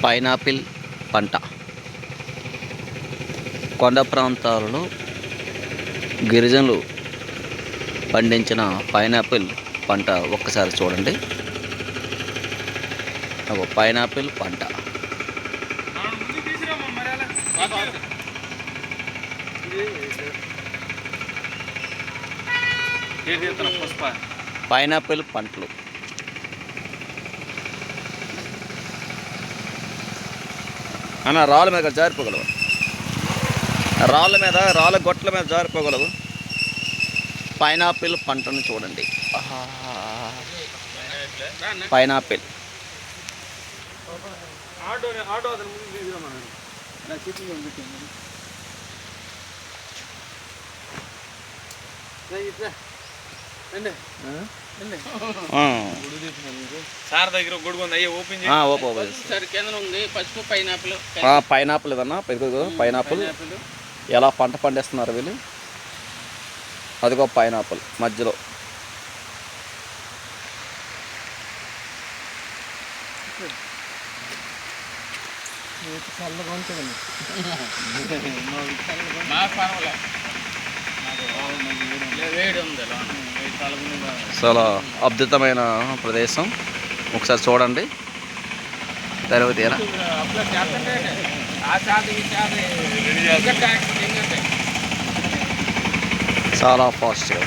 Pineapple పంట కొండ ప్రాంతాలలో గిరిజనులు పండించిన పైనాపిల్ పంట ఒక్కసారి చూడండి. ఒక పైనాపిల్ పంట. పైనాపిల్ పంటలు అన్న రాళ్ళ మీద జారిపోగలవు, రాళ్ళ గొట్ల మీద జారిపోగలవు. పైనాపిల్ పంటను చూడండి. పైనాపిల్ సార్ దగ్గర గొడుగు ఉంది, ఓపెన్ పైనాపిల్ ఏదన్నా పైనాపిల్ ఎలా పంట పండిస్తున్నారు వీళ్ళు. అదిగో పైనాపిల్ మధ్యలో చాలా అద్భుతమైన ప్రదేశం. ఒకసారి చూడండి. తర్వాత చాలా ఫాస్ట్గా